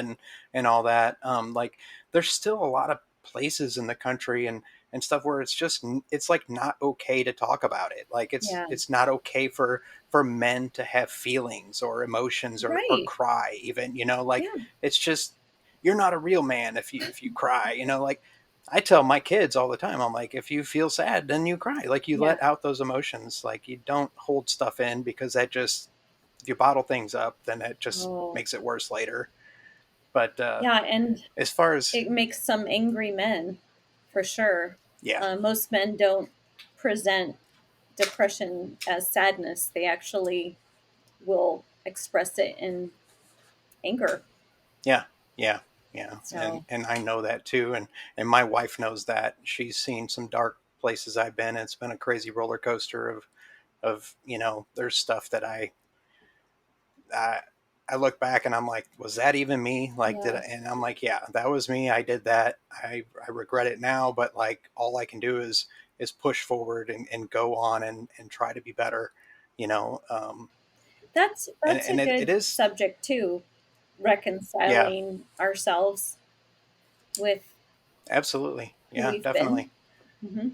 and all that. Like there's still a lot of places in the country and stuff where it's just, it's like not okay to talk about it. Like yeah, it's not okay for men to have feelings or emotions or right, cry even, like yeah, it's just, you're not a real man if you cry, like I tell my kids all the time, I'm like, if you feel sad, then you cry. Like you yeah. let out those emotions. Like you don't hold stuff in because that just, if you bottle things up, then it just Oh, makes it worse later. But yeah, and as far as, it makes some angry men, for sure. yeah, Most men don't present depression as sadness; they actually will express it in anger. yeah, yeah, yeah. And, So and I know that too. And my wife knows that. She's seen some dark places I've been. It's been a crazy roller coaster of, there's stuff that I I look back and I'm like, was that even me? Like, did yeah, I? And I'm like, yeah, that was me. I did that. I regret it now, but like, all I can do is push forward and go on and try to be better, you know. And that's a and it good is, subject too, yeah, reconciling ourselves with absolutely, who yeah, we've been. definitely, Hmm.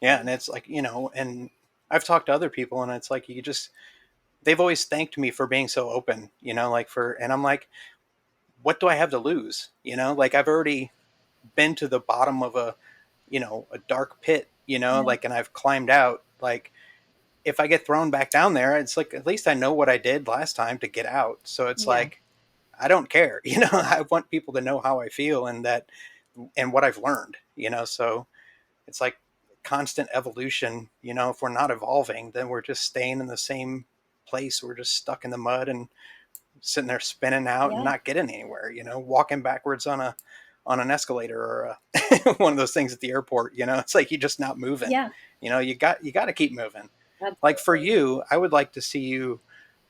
yeah. And it's like, and I've talked to other people, and it's like you just, they've always thanked me for being so open, like and I'm like, what do I have to lose? Like I've already been to the bottom of a dark pit, Yeah, like, and I've climbed out. Like, if I get thrown back down there, it's like, at least I know what I did last time to get out. So it's yeah, like, I don't care, I want people to know how I feel and and what I've learned, so it's like constant evolution. If we're not evolving, then we're just staying in the same place. We're just stuck in the mud and sitting there spinning out and yeah, not getting anywhere, walking backwards on an escalator or one of those things at the airport, it's like you're just not moving. yeah, You got to keep moving. Like for absolutely. you, I would like to see you,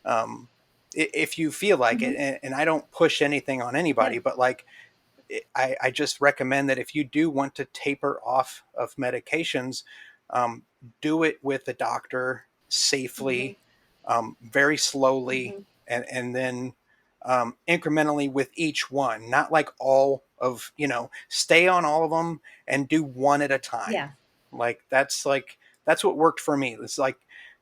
um, if you feel like it, Hmm. and I don't push anything on Yeah, anybody, but like I just recommend that if you do want to taper off of medications, um, do it with a doctor hmm, safely, very slowly, hmm, and then incrementally with each one. Not like all of, stay on all of them and do one at a time. yeah, That's what worked for me. It's like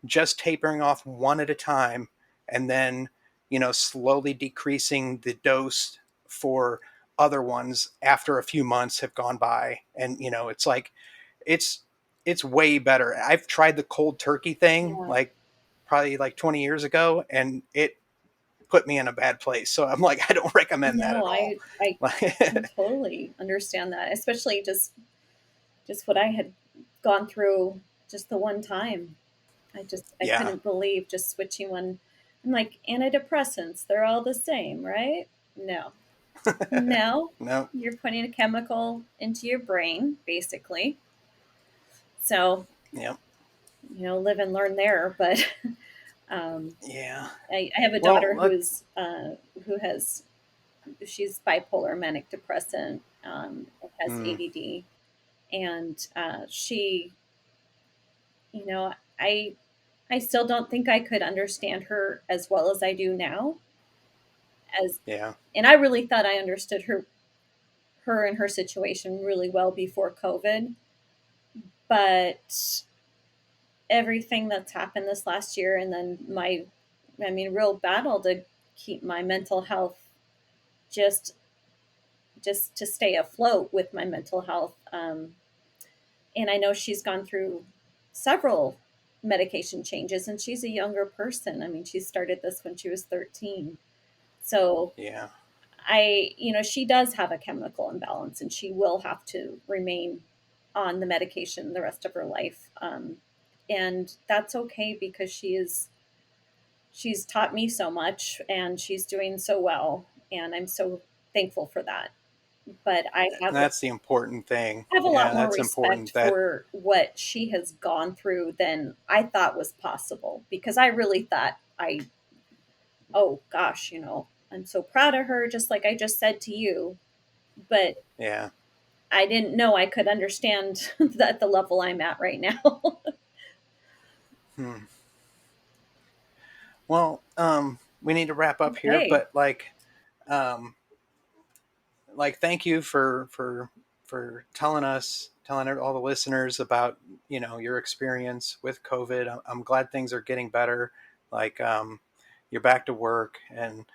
just tapering off one at a time, and then slowly decreasing the dose for other ones after a few months have gone by. And it's like it's it's way better. I've tried the cold turkey thing yeah. like probably like 20 years ago, and it put me in a bad place. So I'm like, I don't recommend that No, at all. I can totally understand that, especially just what I had gone through just the one time. I Yeah. couldn't believe just switching one. I'm like, antidepressants, they're all the same, right? No. No. No. You're putting a chemical into your brain, basically. So, Yep. live and learn there. But um, Yeah. I have a Well, daughter look. who has she's bipolar manic depressant, has Mm, ADD, and she, you know, I I still don't think I could understand her as well as I do now. As yeah. and I really thought I understood her and her situation really well before COVID, but everything that's happened this last year, and then real battle to keep my mental health just just to stay afloat with my mental health, And I know she's gone through several medication changes, and she's a younger person. I mean, she started this when she was 13. So Yeah. she does have a chemical imbalance, and she will have to remain on the medication the rest of her life. And that's okay because she's taught me so much, and she's doing so well, and I'm so thankful for that. But And that's the important thing. I have a lot Yeah, more that's respect important that, for what she has gone through than I thought was possible, because I really thought oh gosh, I'm so proud of her, just like I just said to you. But yeah. I didn't know I could understand at the level I'm at right now. Hmm. Well, we need to wrap up here, Okay. but um, thank you for telling all the listeners about your experience with COVID. I'm glad things are getting better. Like you're back to work and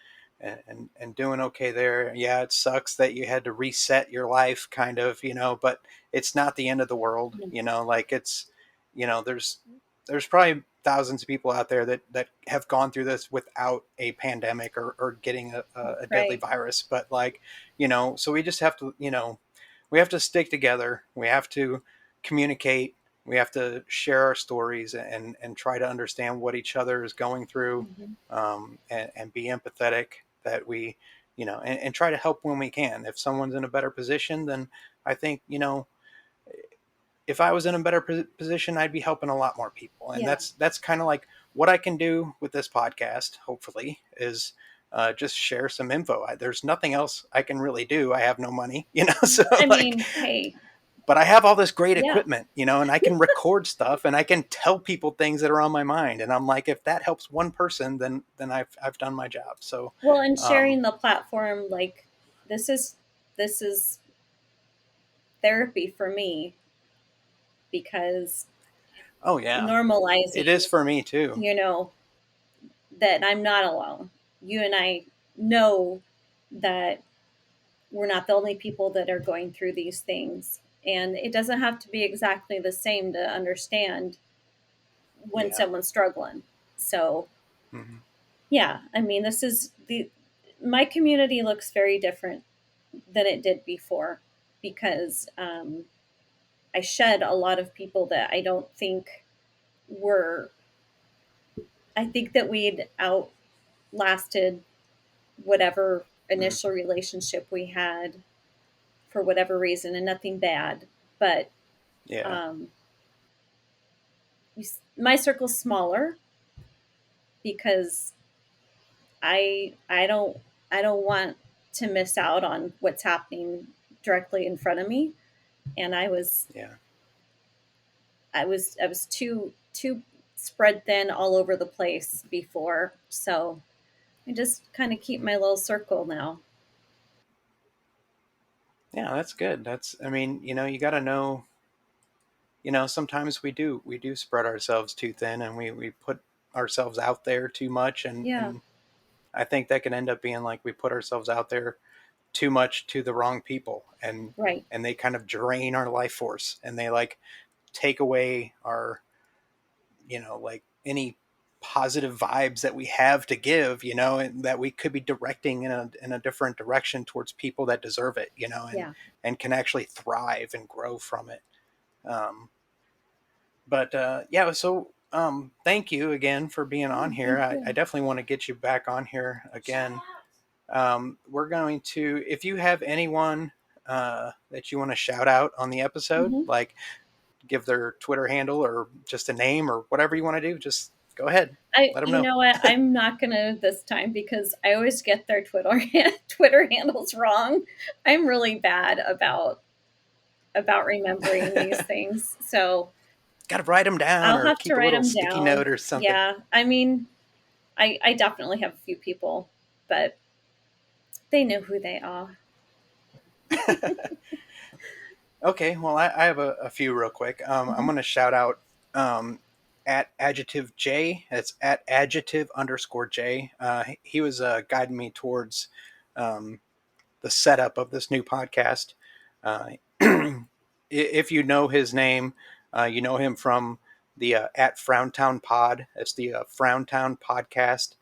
doing okay there. Yeah, it sucks that you had to reset your life, kind of, but it's not the end of the world. Like it's there's probably thousands of people out there that have gone through this without a pandemic or getting a deadly Right. virus, but so we just have to, we have to stick together. We have to communicate. We have to share our stories and try to understand what each other is going through, Mhm. and be empathetic, that we, and try to help when we can. If someone's in a better position, then I think, if I was in a better position, I'd be helping a lot more people. And Yeah. that's kind of like what I can do with this podcast, hopefully, is just share some info. There's nothing else I can really do. I have no money, so I like, mean, hey, but I have all this great yeah. equipment, and I can record stuff and I can tell people things that are on my mind. And I'm like, if that helps one person, then I've done my job. So, Well, and um, sharing the platform, like, this is therapy for me, because oh yeah, it normalizing, is for me too. you know, that I'm not alone. You and I know that we're not the only people that are going through these things. And it doesn't have to be exactly the same to understand when Yeah. someone's struggling. So, Hmm. yeah, I mean, my community looks very different than it did before, because I shed a lot of people that I don't think were, I think that we'd outlasted whatever Hmm. initial relationship we had for whatever reason, and nothing bad. But Yeah. um, my circle's smaller because I don't want to miss out on what's happening directly in front of me. And Yeah. I was too spread thin all over the place before. So I just kind of keep my little circle now. Yeah, that's good. I mean, you got to know, sometimes we do spread ourselves too thin, and we put ourselves out there too much. And, Yeah, and I think that can end up being like we put ourselves out there too much to the wrong people, right. and they kind of drain our life force, and they like take away our, like any positive vibes that we have to give, and that we could be directing in a different direction towards people that deserve it, Yeah. and can actually thrive and grow from it. Um, but yeah, so thank you again for being on Oh, here. thank I you. definitely want to get you back on here again. We're going to, if you have anyone that you want to shout out on the episode, Hmm. like give their Twitter handle or just a name or whatever you want to do, just go ahead. Let them You know. know what? I'm not gonna this time, because I always get their Twitter handles wrong. I'm really bad about remembering these things. So Got to write them down I'll or have to keep a write little them sticky down. note or something. Yeah, I mean, I definitely have a few people, but they know who they are. Okay, well, I have a few real quick. I'm Hmm. going to shout out um, at adjective J. That's at adjective underscore J. He was guiding me towards um, the setup of this new podcast. Uh, if you know his name, you know him from the at Frowntown Pod. It's the Frowntown Podcast.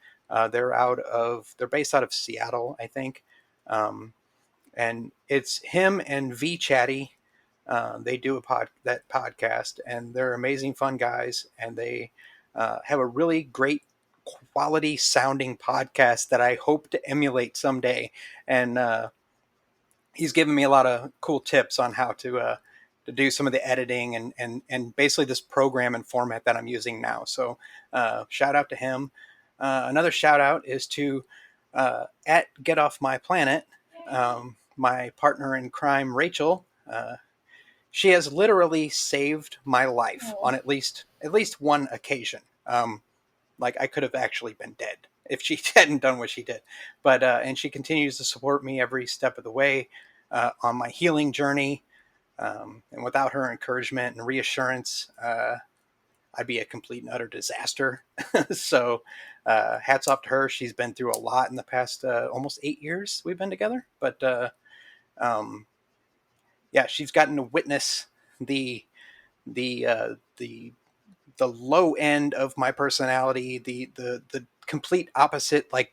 They're based out of Seattle, I think. And it's him and V Chatty. They do that podcast, and they're amazing, fun guys, and they have a really great quality sounding podcast that I hope to emulate someday. And he's given me a lot of cool tips on how to do some of the editing and basically this program and format that I'm using now. So shout out to him. Another shout out is to at Get Off My Planet, my partner in crime, Rachel. She has literally saved my life Oh, on at least one occasion. Like I could have actually been dead if she hadn't done what she did. But and she continues to support me every step of the way on my healing journey. And without her encouragement and reassurance, I'd be a complete and utter disaster. So hats off to her. She's been through a lot in the past almost 8 years we've been together. But um, yeah, she's gotten to witness the the uh, the the low end of my personality, the complete opposite. Like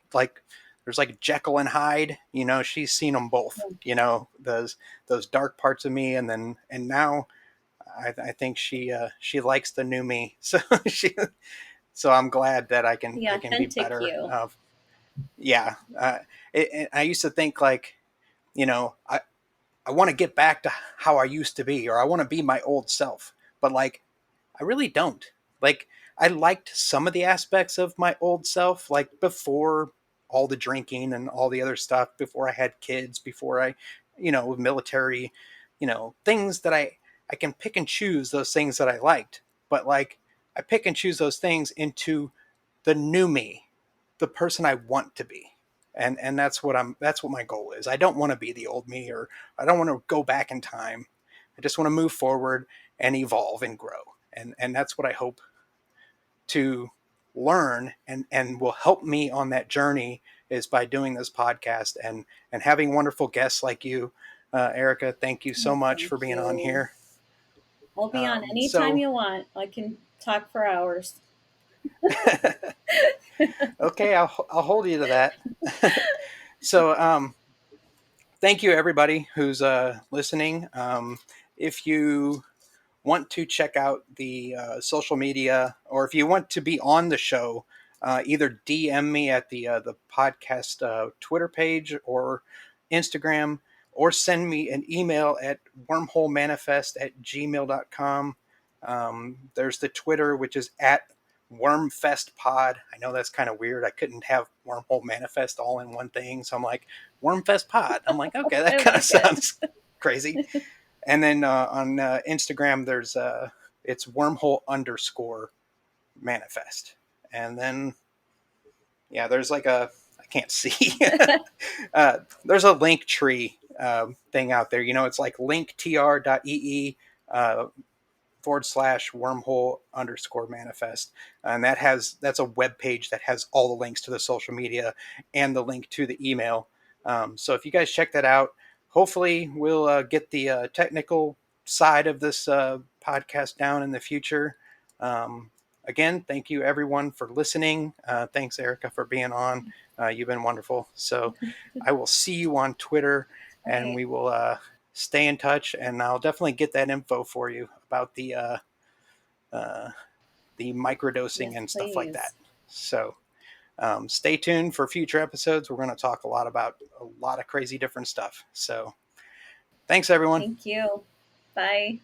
there's like Jekyll and Hyde. You know, she's seen them both. You know, those dark parts of me, and now I think she likes the new me. So she so I'm glad that the I can be authentic better. you. Yeah, I used to think like, you know, I want to get back to how I used to be, or I want to be my old self, but like I really don't. Like I liked some of the aspects of my old self, like before all the drinking and all the other stuff, before I had kids, before I, you know, military, you know, things that I can pick and choose those things that I liked. But like I pick and choose those things into the new me, the person I want to be. And that's what my goal is. I don't want to be the old me, or I don't want to go back in time. I just want to move forward and evolve and grow. And that's what I hope to learn and will help me on that journey is by doing this podcast and having wonderful guests like you, Erica. Thank you so Oh, much thank for being on you. here. I'll be on anytime So you want. I can talk for hours. okay, I'll hold you to that. So thank you everybody who's listening. If you want to check out the social media, or if you want to be on the show, either DM me at the podcast Twitter page or Instagram, or send me an email at wormholemanifest@gmail.com. There's the Twitter, which is at WormFestPod. I know that's kind of weird. I couldn't have Wormhole Manifest all in one thing, so I'm like Wormfest Pod. I'm like, okay, that I kind of like it. sounds crazy. And then on Instagram, there's it's wormhole_manifest. And then yeah, there's like a I can't see. There's a link tree thing out there. You know, it's like linktr.ee uh, /wormhole_manifest, and that's a web page that has all the links to the social media and the link to the email. So if you guys check that out, hopefully we'll get the technical side of this podcast down in the future. Um, Again, thank you everyone for listening. Thanks, Erica, for being on. You've been wonderful. So I will see you on Twitter, and Okay. we will stay in touch, and I'll definitely get that info for you about uh, the microdosing Yes, and stuff like that. please. So stay tuned for future episodes. We're going to talk a lot about a lot of crazy different stuff. So thanks, everyone. Thank you. Bye.